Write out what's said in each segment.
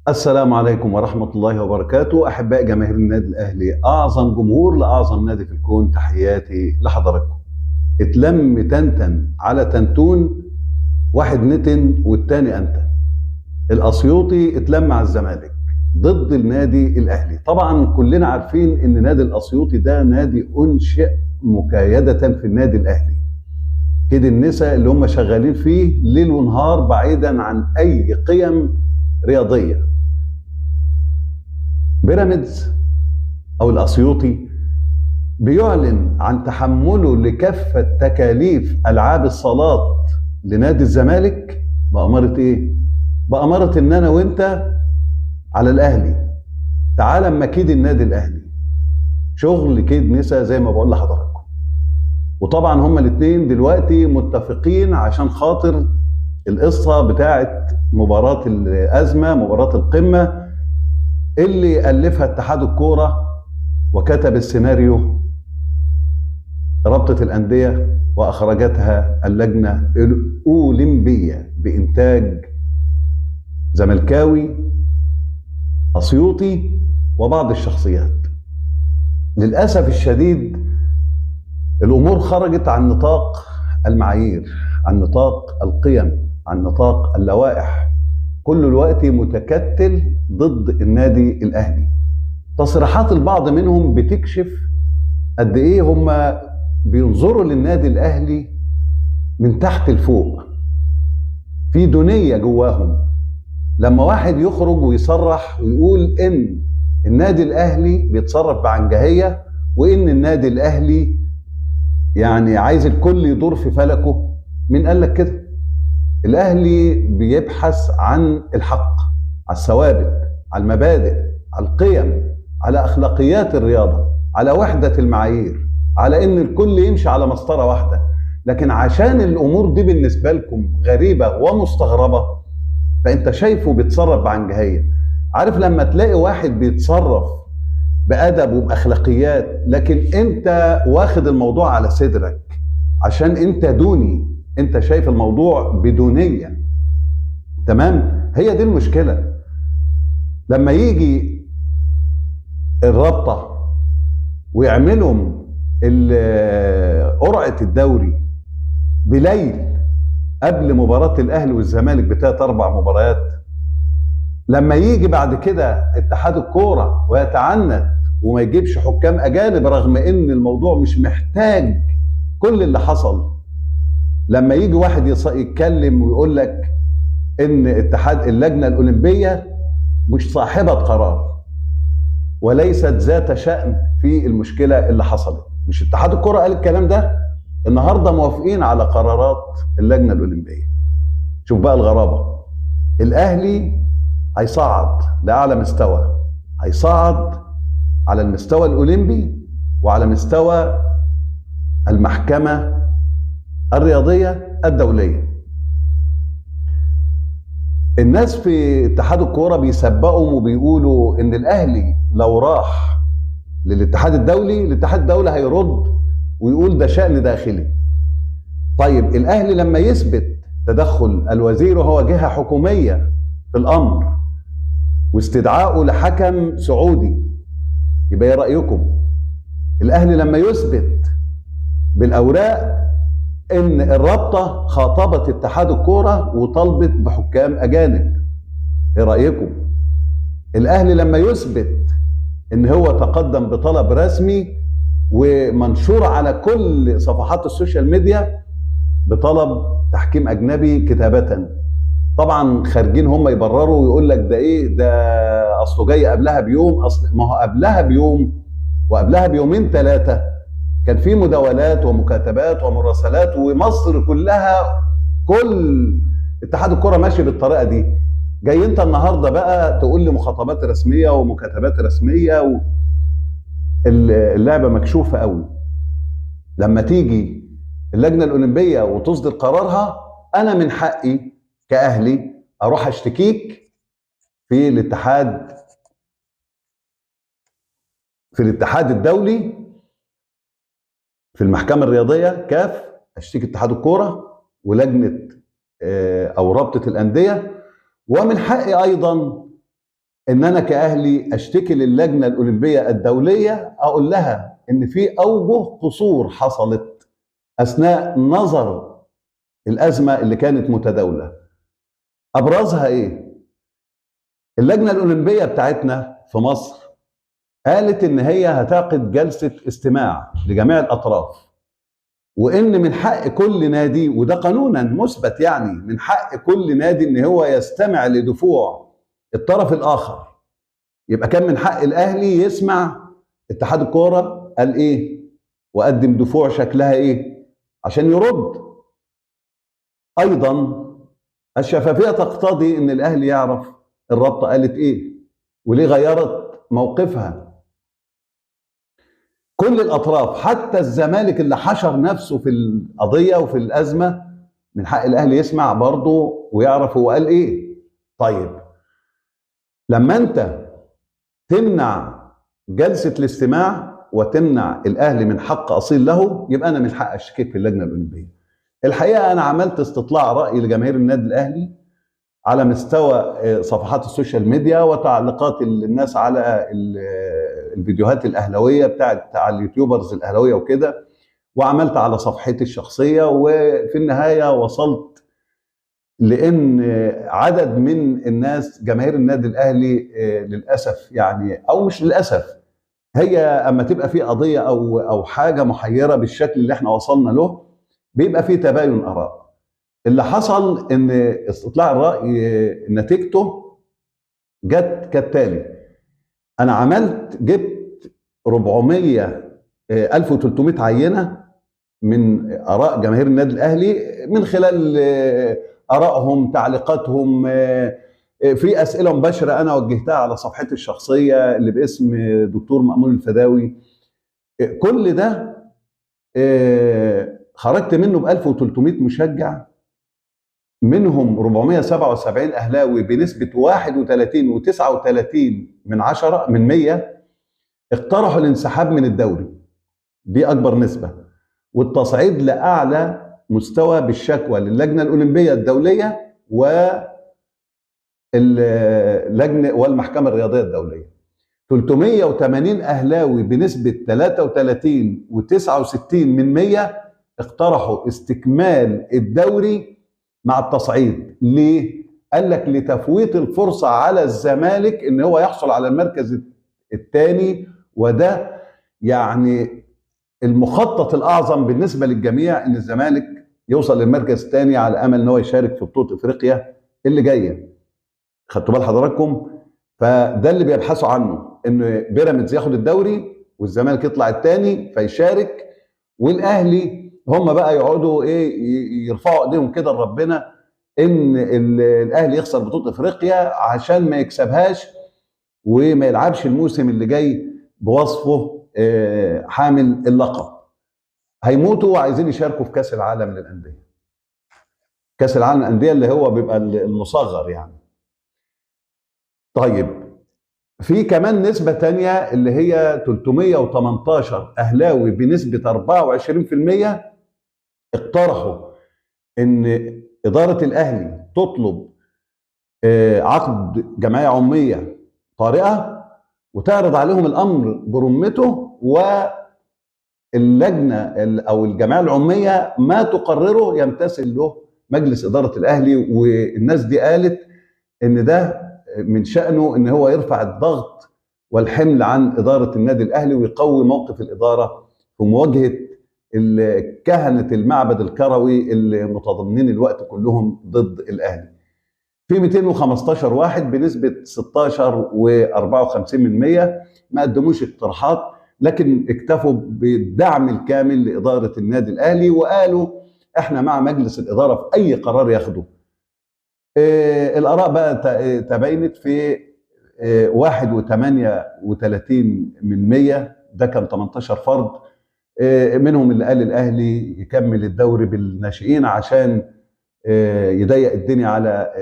السلام عليكم ورحمة الله وبركاته. أحباء جماهير النادي الأهلي، أعظم جمهور لأعظم نادي في الكون، تحياتي لحضراتكم. اتلم تنتن على تنتون، واحد نتن والتاني أنتن. الأسيوطي اتلم على الزمالك ضد النادي الأهلي. طبعا كلنا عارفين إن نادي الأسيوطي ده نادي أنشئ مكايدة في النادي الأهلي. كده النساء اللي هم شغالين فيه ليل ونهار بعيدا عن أي قيم رياضية. بيراميدز او الاسيوطي بيعلن عن تحمله لكافه تكاليف العاب الصالات لنادي الزمالك بأمارة ايه؟ بأمارة ان انا وانت على الاهلي، تعال اما كيد النادي الاهلي. شغل كيد نسا زي ما بقول لحضراتكم. وطبعا هما الاثنين دلوقتي متفقين عشان خاطر القصه بتاعت مباراه الازمه، مباراه القمه اللي ألفها اتحاد الكورة وكتب السيناريو رابطة الأندية وأخرجتها اللجنة الأولمبية بإنتاج زملكاوي أسيوطي وبعض الشخصيات. للأسف الشديد الأمور خرجت عن نطاق المعايير، عن نطاق القيم، عن نطاق اللوائح. كل الوقت متكتل ضد النادي الأهلي. تصريحات البعض منهم بتكشف قد ايه هم بينظروا للنادي الأهلي من تحت لفوق. في دونية جواهم. لما واحد يخرج ويصرح ويقول ان النادي الأهلي بيتصرف بعنجهية، وان النادي الأهلي يعني عايز الكل يدور في فلكه، مين قال لك كده؟ الأهلي بيبحث عن الحق، على الثوابت، على المبادئ، على القيم، على أخلاقيات الرياضة، على وحدة المعايير، على إن الكل يمشي على مسطرة واحدة. لكن عشان الأمور دي بالنسبة لكم غريبة ومستغربة، فأنت شايفه بيتصرف بعنجهية. عارف لما تلاقي واحد بيتصرف بأدب وبأخلاقيات، لكن أنت واخد الموضوع على صدرك عشان أنت دوني، أنت شايف الموضوع بدونية. تمام؟ هي دي المشكلة. لما يجي الرابطة ويعملوا قرعة الدوري بليل قبل مباراة الأهلي والزمالك بتلات 4 مباريات، لما يجي بعد كده اتحاد الكورة ويتعنت وما يجيبش حكام أجانب رغم إن الموضوع مش محتاج كل اللي حصل، لما يجي واحد يتكلم ويقول لك إن اتحاد اللجنة الأولمبية مش صاحبة قرار وليست ذات شأن في المشكلة اللي حصلت. مش اتحاد الكرة قال الكلام ده؟ النهاردة موافقين على قرارات اللجنة الأولمبية. شوف بقى الغرابة. الأهلي هيصعد لأعلى مستوى، هيصعد على المستوى الأولمبي وعلى مستوى المحكمة الرياضية الدولية. الناس في اتحاد الكورة بيسبقوا وبيقولوا ان الاهلي لو راح للاتحاد الدولي، الاتحاد الدولي هيرد ويقول ده شأن داخلي. طيب الاهلي لما يثبت تدخل الوزير وهو جهة حكومية في الامر واستدعائه لحكم سعودي، يبقى ايه رأيكم؟ الاهلي لما يثبت بالاوراق ان الرابطة خاطبت اتحاد الكورة وطلبت بحكام اجانب، ايه رأيكم؟ الاهلي لما يثبت ان هو تقدم بطلب رسمي ومنشور على كل صفحات السوشيال ميديا بطلب تحكيم اجنبي كتابة، طبعا خارجين هم يبرروا ويقول لك ده ايه ده، اصله جاي قبلها بيوم. اصل ما هو قبلها بيوم وقبلها بيومين 3 كان في مداولات ومكاتبات ومراسلات، ومصر كلها كل اتحاد الكرة ماشي بالطريقة دي. جاي انت النهاردة بقى تقول لي مخاطبات رسمية ومكاتبات رسمية اللعبة مكشوفة قوي. لما تيجي اللجنة الأولمبية وتصدر قرارها، أنا من حقي كأهلي أروح أشتكيك في الاتحاد الدولي، في المحكمة الرياضية كاف، اشتكي اتحاد الكورة ولجنة او رابطة الأندية. ومن حقي ايضا ان انا كاهلي اشتكي للجنه الاولمبيه الدوليه، اقول لها ان في اوجه قصور حصلت اثناء نظر الازمه اللي كانت متداوله. ابرزها ايه؟ اللجنه الاولمبيه بتاعتنا في مصر قالت ان هي هتعقد جلسه استماع لجميع الاطراف، وان من حق كل نادي، وده قانونا مثبت يعني، من حق كل نادي ان هو يستمع لدفوع الطرف الاخر. يبقى كان من حق الاهلي يسمع اتحاد الكوره قال ايه وقدم دفوع شكلها ايه عشان يرد. ايضا الشفافيه تقتضي ان الاهلي يعرف الرابطه قالت ايه وليه غيرت موقفها. كل الاطراف حتى الزمالك اللي حشر نفسه في القضيه وفي الازمه من حق الاهلي يسمع برضه ويعرف هو قال ايه. طيب لما انت تمنع جلسه الاستماع وتمنع الاهلي من حق اصيل له، يبقى انا من حق اشتكيك في اللجنه الاولمبيه. الحقيقه انا عملت استطلاع راي لجماهير النادي الاهلي على مستوى صفحات السوشيال ميديا وتعليقات الناس على الفيديوهات الاهلاويه بتاعت على اليوتيوبرز الاهلاويه وكده، وعملت على صفحتي الشخصيه، وفي النهايه وصلت لان عدد من الناس جماهير النادي الاهلي للاسف يعني، او مش للاسف، هي اما تبقى في قضيه او حاجه محيره بالشكل اللي احنا وصلنا له بيبقى في تباين اراء. اللي حصل ان استطلاع الراي نتيجته جت كالتالي: انا جبت 1300 عينه من اراء جماهير النادي الاهلي من خلال ارائهم، تعليقاتهم، في اسئله مباشره انا وجهتها على صفحتي الشخصيه اللي باسم دكتور مأمون الفداوي. كل ده خرجت منه ب 1300 مشجع، منهم 477 اهلاوي بنسبه 31.39% اقترحوا الانسحاب من الدوري، دي اكبر نسبه، والتصعيد لاعلى مستوى بالشكوى للجنه الاولمبيه الدوليه واللجنه والمحكمه الرياضيه الدوليه. 380 اهلاوي بنسبه 33.69% اقترحوا استكمال الدوري مع التصعيد. ليه؟ قال لك لتفويت الفرصه على الزمالك ان هو يحصل على المركز الثاني، وده يعني المخطط الاعظم بالنسبه للجميع ان الزمالك يوصل للمركز الثاني على امل ان هو يشارك في بطوله افريقيا اللي جايه. خدتوا بال حضراتكم؟ فده اللي بيبحثوا عنه، ان بيراميدز ياخد الدوري والزمالك يطلع الثاني فيشارك، والاهلي هم بقى يقعدوا ايه يرفعوا ايديهم كده لربنا ان الاهلي يخسر بطوله افريقيا عشان ما يكسبهاش وما يلعبش الموسم اللي جاي بوصفه حامل اللقب. هيموتوا وعايزين يشاركوا في كاس العالم للانديه، كاس العالم للانديه اللي هو بيبقى المصغر يعني. طيب في كمان نسبه تانية اللي هي 318 اهلاوي بنسبه 24% اقترحوا ان اداره الاهلي تطلب عقد جمعيه عموميه طارئه وتعرض عليهم الامر برمته، واللجنه او الجمعيه العموميه ما تقرره يمتثل له مجلس اداره الاهلي. والناس دي قالت ان ده من شأنه ان هو يرفع الضغط والحمل عن اداره النادي الاهلي ويقوي موقف الاداره في مواجهه كهنه المعبد الكروي اللي متضامنين الوقت كلهم ضد الاهلي. في 215 واحد بنسبه 16.54% ما قدموش اقتراحات، لكن اكتفوا بالدعم الكامل لاداره النادي الاهلي وقالوا احنا مع مجلس الاداره في اي قرار ياخده. الاراء بقى تباينت في 1.38%، ده كان 18 فرد، منهم اللي قال الاهلي يكمل الدوري بالناشئين عشان يضيق الدنيا على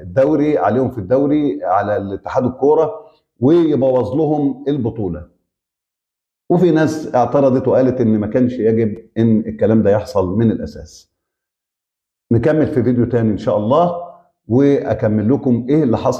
الدوري عليهم في الدوري على الاتحاد الكوره ويبوظ لهم البطوله. وفي ناس اعترضت وقالت ان ما كانش يجب ان الكلام ده يحصل من الاساس. نكمل في فيديو تاني ان شاء الله واكمل لكم ايه اللي حصل